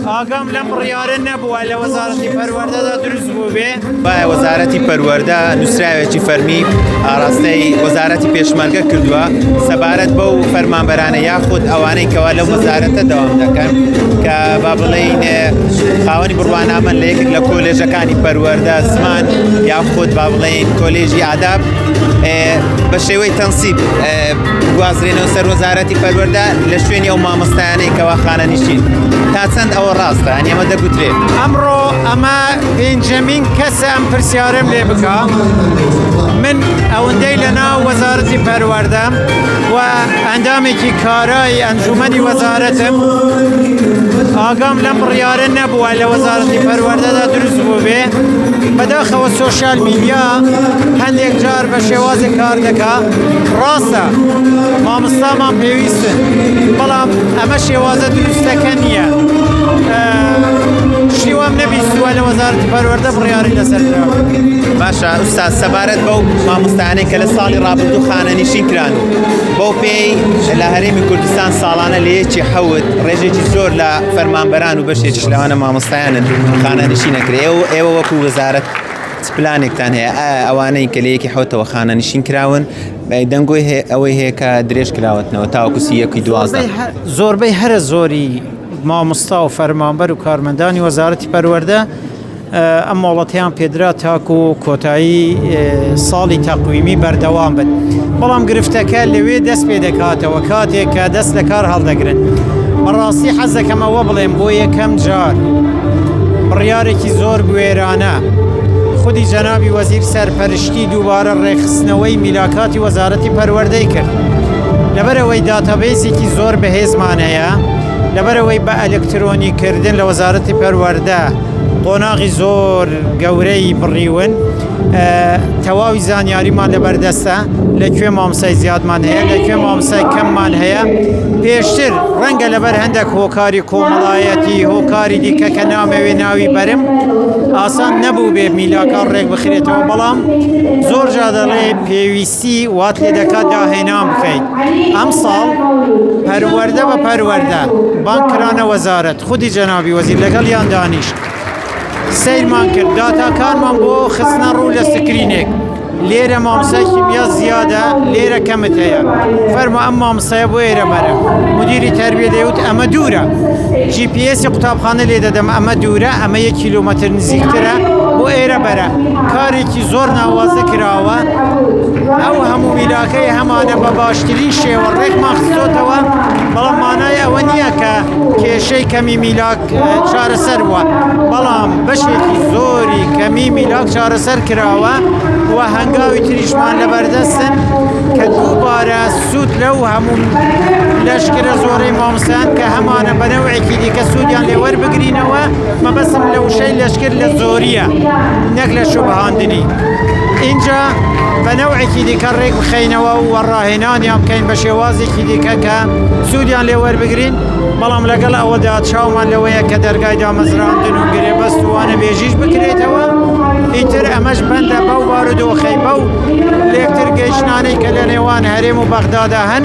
ئاگام لەم بڕیارە نەبووە لە وەزارەتی پەروەردەدا دروست بوو بێ. وەزارەتی پەروەردە نووسراوێکی فەرمی ئاراستەی وەزارەتی پێشمەرگە کردووە سەبارەت بەو فەرمانبەرانە یاخود ئەوانەی کەوا لەو وەزارەتە دەوام دەکەن کە با بڵێین خاوەنی بڕوانامە لە یەکێک لە کۆلێژەکانی پەروەردە زمان یاخود با بڵێین کۆلێژی ئاداب بە شێوەی تەنسیب گوازرێنەوە سەر وەزارەتی پەروەردە لە شوێنی ئەو مامۆستایانەی کەوا خانەنشین تا چەند ئەوە ڕاستە ئەنی ئەمە دەگوترێت. ئەمڕۆ ئەمە پێنجەمین کەسە ئەم پرسیارم لێ بکە. من ئەوەندەی لەناو وەزارەتی پەروەردەم و ئەندامێکی کارای ئەنجومەنی وەزارەتم ئاگام لەم بڕیارە نەبووە لە وەزارەتی پەروەردەدا دروست بوو بێ. بەداخەوە سۆشیال میدیا هەندێک جار بە شێوازی کار دەکا. ڕاستە مامۆستامان پێویستن بەڵام ئەمە شێوازە دروستەکە نییە. شیوام نەبیستووە لە وەزارەتی پەروەردە بڕیاری لەسەر کراوە. باشە ئوستاد سەبارەت بەو مامۆستایانەی کە لە ساڵی ڕابردوو خانەنشین کران و بەو پێی لە هەرێمی کوردستان ساڵانە لە یەکی حەوت ڕێژێکی زۆر لە فەرمانبەران و بەشێکیش لەوانە مامۆستایانن خانەنشین نەکرێ. ئێوە وەکو وەزارەت پلانێکتان هەیە ئەوانەی کە لە یەکی حەوتەوە خانەنشین کراون دەنگۆی ئەوەی هەیە کە درێژ کراوەتنەوە تاوەکو سیەکی 12 زۆربەی هەرە زۆری مامۆستا و فەرمانبەر و کارمەندانی وەزارەتی پەروەردە ئەم مۆڵەتیان پێدرا تاکو و کۆتایی ساڵی تەقویمی بەردەوام بن. بەڵام گرفتەکە لەوێ دەست پێ دەکاتەوە کاتێک کە دەست لە کار هەڵدەگرن. بەڕاستی حەز دەکەم ئەوە بڵێم بۆ یەکەم جار بڕیارێکی زۆر گوێرانە خودی جەنابی وەزیر سەرپەرشتی دووبارە ڕێخستنەوەی میلاکاتی وەزارەتی پەروەردەی کرد. لەبەرەوەی داتابیسێکی زۆر بەهێزمان هەیە، لەبەرەوەی بە ئەلکترۆنیکردن لە وەزارەتی پەروەردە قۆناغی زۆر گەورەی بڕیون. تەواوی زانیاریمان لەبەردەستە لەکوێ مامۆستای زیادمان هەیە لەکوێ مامۆستای کەممان هەیە. پێشتر ڕەنگە لەبەر هەندێک هۆکاری کۆمەڵایەتی هۆکاری دیکە کە نامەوێ ناوی بەرم ئاسان نەبوو بێ میلاکات ڕێک بخرێتەوە. بەڵام زۆر جا دەڵێ پێویستی وات لێ دەکات داهێنان بکەیت. ئەم ساڵ پەروەردە بە پەروەردە بانکرانە وەزارەت خودی جەنابی وەزیر لەگەڵ یان دانیشت سیرمان کرد داتاکانمان بۆ خستنە ڕوو لە سکرینێک. لێرە مامۆستای کیمیا زیادە لێرە کەمت هەیە. فەرموو ئەم مامۆستایە بۆ ئێرە بەرە. مدیری تەربیە دەیوت ئەمە دوورە. GPS قوتابخانە لێ دەدەم ئەمە دوورە ئەمە 1 کیلۆمەتر نزیکترە بۆ ئێرە بەرە. کارێکی زۆر ناوازە کراوە. ئەو هەموو میلاکەی هەمانە بە باشترین شێوە ڕێکمان خستۆتەوە. بەڵام مانای ئەوە نییە کە کێشەی کەمی میلاک چارەسەر بووە، بەڵام بەشێکی زۆری کەمی میلاک چارەسەر کراوە و هەنگاوی تریشمان لەبەردەستن کە دووبارە سوود لەو هەموو لەشکرە زۆرەی مامۆستایان کە هەمانە بەنەوعێکی دیکە سوودیان لێ وەربگرینەوە. مەبەستم لە وشەی لەشکر لە زۆریە نەک لە شوبهاندنی. اینجا بەنەوعێکی دیکە ڕێک بخەینەوە و وەڕاهێنانیان بکەین بە شێوازێکی دیکە کە سوودیان لێ وەربگرین. بەڵام لەگەڵ ئەوەدا چاومان لەوەیە کە دەرگای دامەزراندن و گرێبەست و وانە بێژیش بکرێتەوە. ئیتر ئەمەش بەندە بەو بارودۆخەی بەو لێکتر گەیشتانەی کە لە نێوان هەرێم و بەغدادا هەن.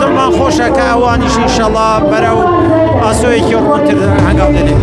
دڵمان خۆشە کە ئەوانیش ئینشەڵڵا بەرەو ئاسۆیەکی ڕوونتر هەنگاو دەدەین.